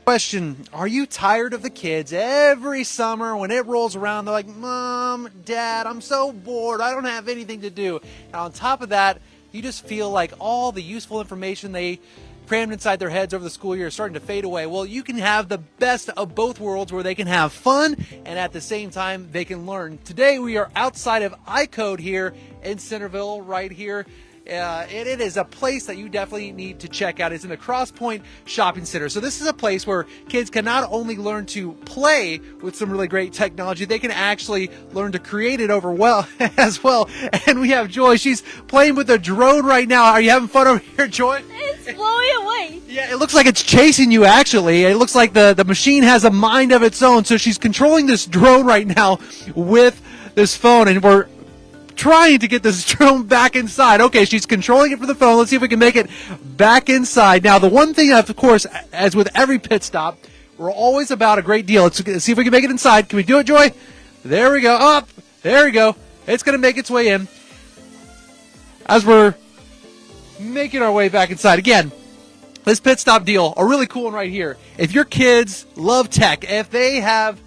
Question, are you tired of the kids every summer when it rolls around? They're like, Mom, Dad, I'm so bored. I don't have anything to do. And on top of that, you just feel like all the useful information they crammed inside their heads over the school year is starting to fade away. Well, you can have the best of both worlds where they can have fun and at the same time they can learn. Today we are outside of iCode here in Centerville, right here. It is a place that you definitely need to check out. It's in the Crosspoint shopping center. So this is a place where kids can not only learn to play with some really great technology, they can actually learn to create it as well. And we have Joy. She's playing with a drone right now. Are you having fun over here, Joy? It's blowing away. Yeah, it looks like it's chasing you, actually. It looks like the machine has a mind of its own. So she's controlling this drone right now with this phone, and we're trying to get this drone back inside. Okay, she's controlling it for the phone. Let's see if we can make it back inside. Now, the one thing, of course, as with every pit stop, we're always about a great deal. Let's see if we can make it inside. Can we do it, Joy? There we go. Up. There we go. It's going to make its way in. As we're making our way back inside. Again, this pit stop deal, a really cool one right here. If your kids love tech, if they have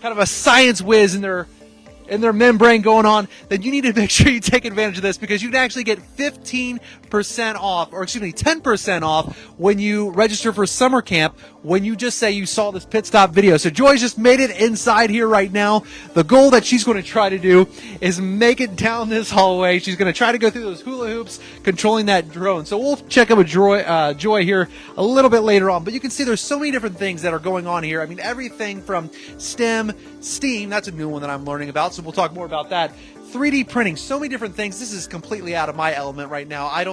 kind of a science whiz in their membrane going on, then you need to make sure you take advantage of this, because you can actually get 15% off, or excuse me, 10% off when you register for summer camp when you just say you saw this pit stop video. So Joy's just made it inside here right now. The goal that she's going to try to do is make it down this hallway. She's going to try to go through those hula hoops controlling that drone. So we'll check out with Joy here a little bit later on. But you can see there's so many different things that are going on here. I mean, everything from STEM, STEAM, that's a new one that I'm learning about, so we'll talk more about that. 3D printing, so many different things. This is completely out of my element right now. I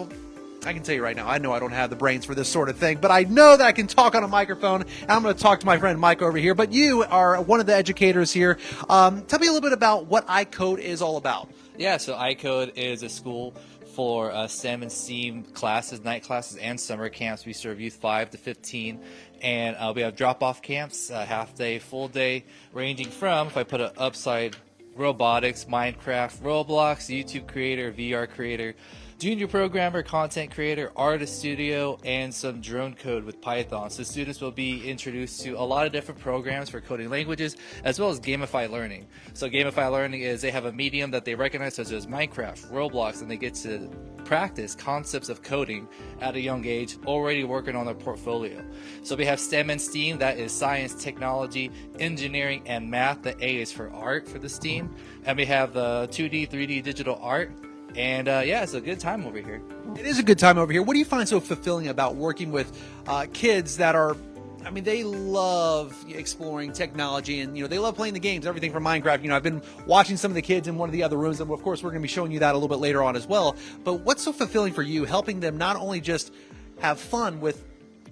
can tell you right now, I know I don't have the brains for this sort of thing, but I know that I can talk on a microphone, and I'm going to talk to my friend Mike over here. But you are one of the educators here. Tell me a little bit about what iCode is all about. Yeah, so iCode is a school for STEM and STEAM classes, night classes, and summer camps. We serve youth 5 to 15, and we have drop-off camps, half day, full day, ranging from, if I put it upside, robotics, Minecraft, Roblox, YouTube creator, VR creator, junior programmer, content creator, artist studio, and some drone code with Python. So students will be introduced to a lot of different programs for coding languages, as well as gamified learning. So gamified learning is they have a medium that they recognize, such as Minecraft, Roblox, and they get to practice concepts of coding at a young age, already working on their portfolio. So we have STEM and STEAM, that is science, technology, engineering, and math. The A is for art for the STEAM. And we have the 2D, 3D digital art. And yeah, it's a good time over here. It is a good time over here. What do you find so fulfilling about working with kids that are, I mean, they love exploring technology, and they love playing the games, everything from Minecraft. I've been watching some of the kids in one of the other rooms, and of course we're going to be showing you that a little bit later on as well. But what's so fulfilling for you, helping them not only just have fun with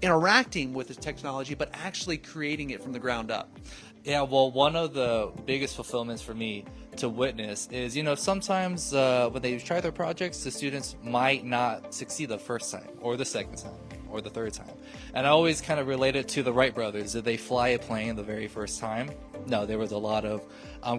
interacting with the technology, but actually creating it from the ground up? Yeah, well, one of the biggest fulfillments for me to witness is, sometimes when they try their projects, the students might not succeed the first time, or the second time, or the third time. And I always kind of relate it to the Wright brothers. Did they fly a plane the very first time? No, there was a lot of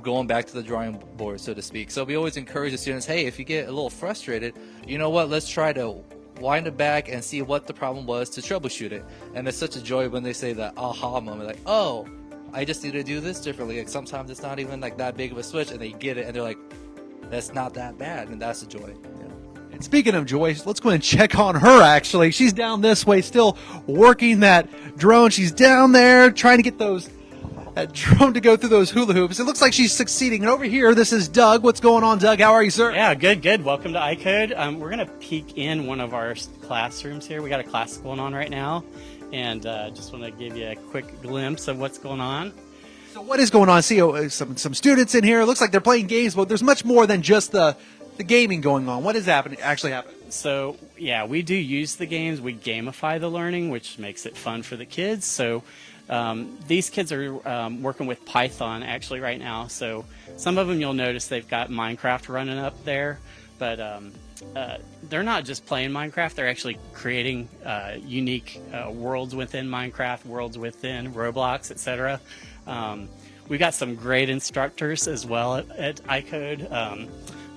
going back to the drawing board, so to speak. So we always encourage the students, hey, if you get a little frustrated, you know what, let's try to wind it back and see what the problem was to troubleshoot it. And it's such a joy when they say that aha moment, like, oh, I just need to do this differently. Like sometimes it's not even like that big of a switch, and they get it and they're like, that's not that bad, and that's the joy. And speaking of joy, let's go and check on her. Actually, she's down this way, still working that drone. She's down there trying to get that drone to go through those hula hoops. It looks like she's succeeding. And over here, this is Doug. What's going on, Doug? How are you, sir? Yeah, good. Welcome to iCode. We're gonna peek in one of our classrooms here. We got a class going on right now, and just want to give you a quick glimpse of what's going on. So what is going on? See, some students in here. It looks like they're playing games, but there's much more than just the gaming going on. What is actually happening? So yeah, we do use the games. We gamify the learning, which makes it fun for the kids. So these kids are working with Python actually right now. So some of them you'll notice they've got Minecraft running up there, but they're not just playing Minecraft. They're actually creating unique worlds within Minecraft, worlds within Roblox, etc. We've got some great instructors as well at iCode.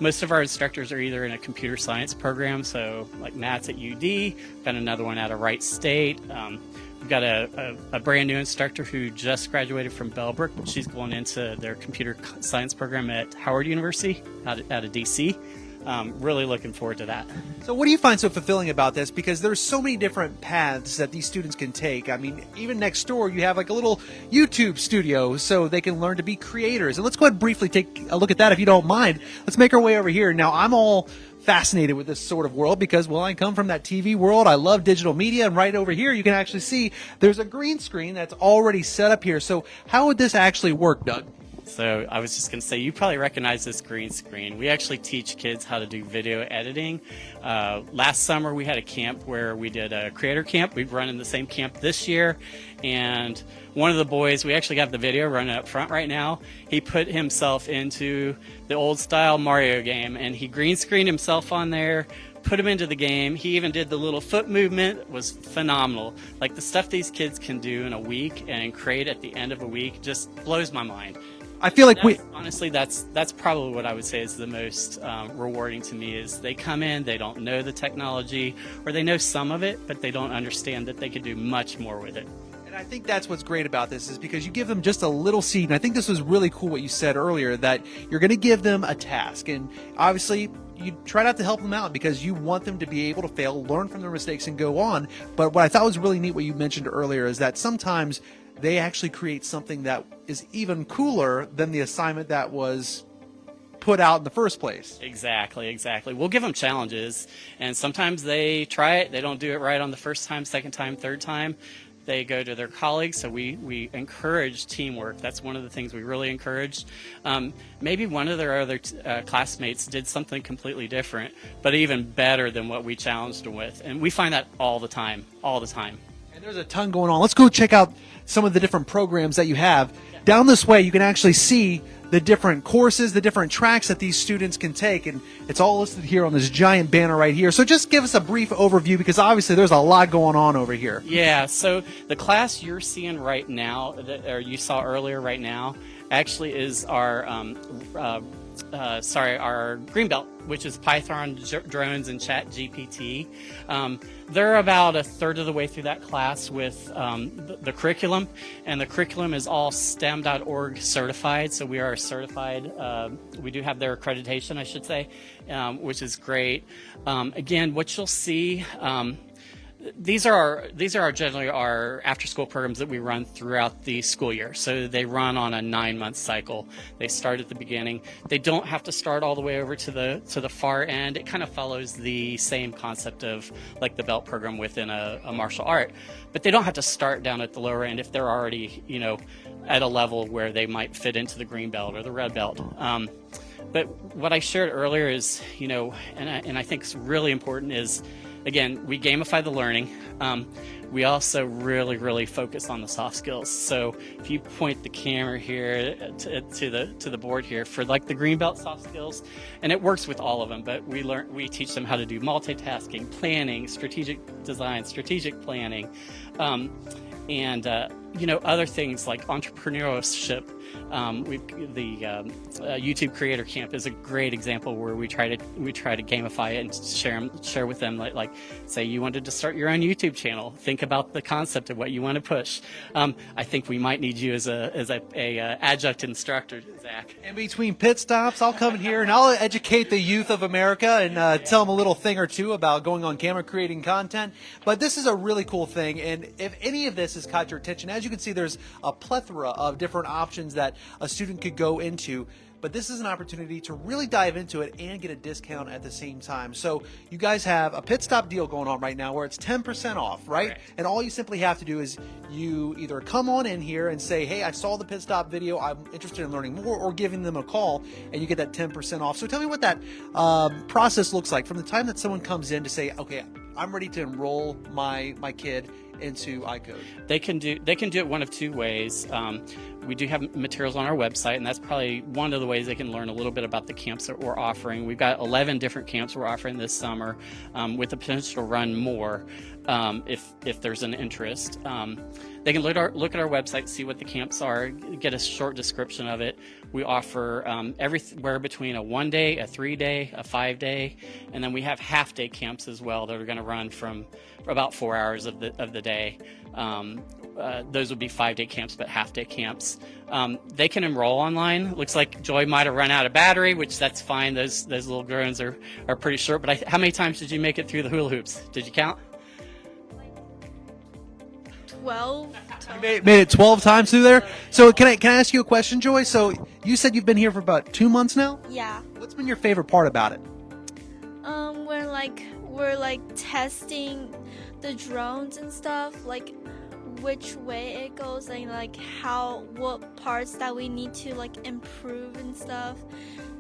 Most of our instructors are either in a computer science program, so like Matt's at UD, got another one out of Wright State. We've got a brand new instructor who just graduated from Bellbrook. She's going into their computer science program at Howard University out of DC. Really looking forward to that. So what do you find so fulfilling about this? Because there's so many different paths that these students can take. I mean, even next door, you have like a little YouTube studio so they can learn to be creators. And let's go ahead and briefly take a look at that if you don't mind. Let's make our way over here. Now, I'm all fascinated with this sort of world because, well, I come from that TV world. I love digital media. And right over here, you can actually see there's a green screen that's already set up here. So how would this actually work, Doug? So I was just going to say, you probably recognize this green screen. We actually teach kids how to do video editing. Last summer, we had a camp where we did a creator camp. We've run in the same camp this year. And one of the boys, we actually have the video running up front right now. He put himself into the old style Mario game, and he green screened himself on there, put him into the game. He even did the little foot movement. It was phenomenal. Like, the stuff these kids can do in a week and create at the end of a week just blows my mind. I feel like honestly, that's probably what I would say is the most rewarding to me. Is they come in, they don't know the technology, or they know some of it, but they don't understand that they could do much more with it. And I think that's what's great about this is because you give them just a little seed. And I think this was really cool what you said earlier, that you're going to give them a task. And obviously, you try not to help them out because you want them to be able to fail, learn from their mistakes, and go on. But what I thought was really neat what you mentioned earlier is that sometimes they actually create something that is even cooler than the assignment that was put out in the first place. Exactly. We'll give them challenges, and sometimes they try it. They don't do it right on the first time, second time, third time. They go to their colleagues, so we encourage teamwork. That's one of the things we really encourage. Maybe one of their other classmates did something completely different, but even better than what we challenged them with. And we find that all the time. And there's a ton going on. Let's go check out some of the different programs that you have. Down this way, you can actually see the different courses, the different tracks that these students can take, and it's all listed here on this giant banner right here. So just give us a brief overview, because obviously there's a lot going on over here. Yeah, so the class you're seeing right now, or you saw earlier right now, actually is our our Greenbelt, which is Python, drones, and ChatGPT. They're about a third of the way through that class with the curriculum, and the curriculum is all STEM.org certified, so we are certified. We do have their accreditation, I should say, which is great. Again, what you'll see, these are generally our after-school programs that we run throughout the school year. So they run on a 9-month cycle. They start at the beginning. They don't have to start all the way over to the far end. It kind of follows the same concept of like the belt program within a martial art. But they don't have to start down at the lower end if they're already, at a level where they might fit into the green belt or the red belt. But what I shared earlier is, and I think it's really important is, again, we gamify the learning. We also really, really focus on the soft skills. So if you point the camera here to the board here for like the green belt soft skills, and it works with all of them, but we teach them how to do multitasking, planning, strategic design, strategic planning, and other things like entrepreneurship. The YouTube Creator Camp is a great example where we try to gamify it and share with them, like say you wanted to start your own YouTube channel. Think about the concept of what you want to push. I think we might need you as a adjunct instructor, Zach. In between pit stops, I'll come in here and I'll educate the youth of America and tell them a little thing or two about going on camera, creating content. But this is a really cool thing, and if any of this has caught your attention, as you can see, there's a plethora of different options that a student could go into. But this is an opportunity to really dive into it and get a discount at the same time. So you guys have a pit stop deal going on right now where it's 10% off, right? Correct. And all you simply have to do is you either come on in here and say, hey, I saw the pit stop video, I'm interested in learning more, or giving them a call and you get that 10% off. So tell me what that process looks like from the time that someone comes in to say, okay, I'm ready to enroll my kid into iCode. They can do it one of two ways. We do have materials on our website, and that's probably one of the ways they can learn a little bit about the camps that we're offering. We've got 11 different camps we're offering this summer, with the potential to run more if there's an interest. they can look at our website, see what the camps are, get a short description of it. We offer everywhere between a 1-day, a 3-day, a 5-day, and then we have half-day camps as well that are going to run from about 4 hours of the day. Those would be 5-day camps, but half-day camps. They can enroll online. Looks like Joy might have run out of battery, which that's fine. Those little groans are pretty short. But how many times did you make it through the hula hoops? Did you count? 12. Made it 12 times through there. So can I ask you a question, Joy? So you said you've been here for about 2 months now? Yeah. What's been your favorite part about it? We're like testing the drones and stuff, like which way it goes and like what parts that we need to like improve and stuff.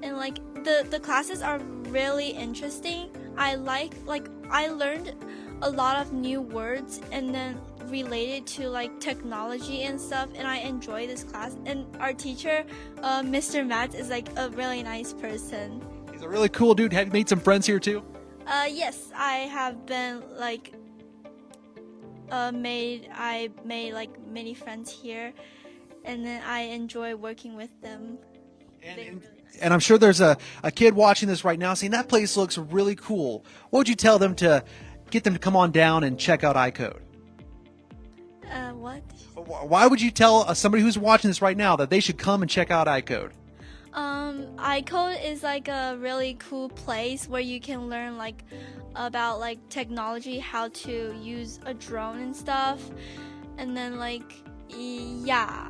And like the classes are really interesting. I learned a lot of new words and then related to like technology and stuff, and I enjoy this class. And our teacher, Mr. Matt, is like a really nice person. He's a really cool dude. Have you made some friends here too? Yes, I have been like I made like many friends here, and then I enjoy working with them. And I'm sure there's a kid watching this right now saying that place looks really cool. What would you tell them to get them to come on down and check out iCode? What? Why would you tell somebody who's watching this right now that they should come and check out iCode? iCode is like a really cool place where you can learn like about like technology, how to use a drone and stuff, and then like yeah.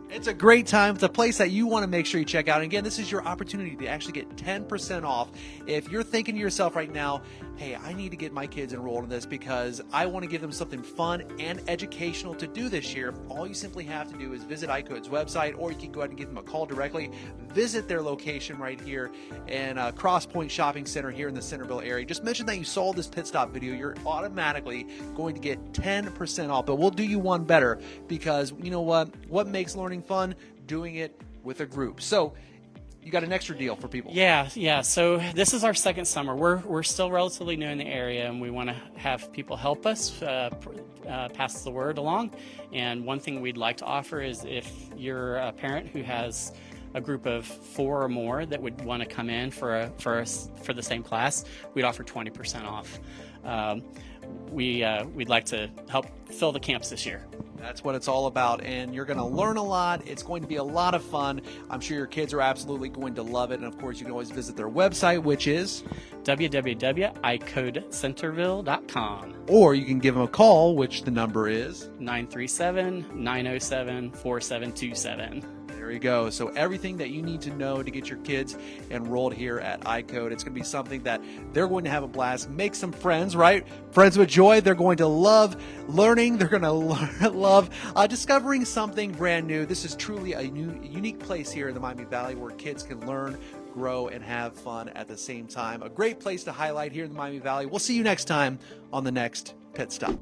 It's a great time. It's a place that you want to make sure you check out. And again, this is your opportunity to actually get 10% off. If you're thinking to yourself right now, hey, I need to get my kids enrolled in this because I want to give them something fun and educational to do this year, all you simply have to do is visit iCode's website, or you can go ahead and give them a call directly. Visit their location right here in Crosspoint Shopping Center here in the Centerville area. Just mention that you saw this pit stop video. You're automatically going to get 10% off. But we'll do you one better, because you know what? What makes learning fun? Doing it with a group. So you got an extra deal for people. Yeah. So this is our second summer. We're still relatively new in the area, and we want to have people help us pass the word along. And one thing we'd like to offer is if you're a parent who has a group of 4 or more that would want to come in for the same class, we'd offer 20% off. We'd like to help fill the camps this year. That's what it's all about, and you're going to learn a lot. It's going to be a lot of fun. I'm sure your kids are absolutely going to love it, and of course you can always visit their website, which is www.icodecenterville.com, or you can give them a call, which the number is 937-907-4727. There you go. So everything that you need to know to get your kids enrolled here at iCode. It's going to be something that they're going to have a blast, make some friends, right? Friends with joy. They're going to love learning. They're going to love discovering something brand new. This is truly a unique place here in the Miami Valley where kids can learn, grow, and have fun at the same time. A great place to highlight here in the Miami Valley. We'll see you next time on the next Pit Stop.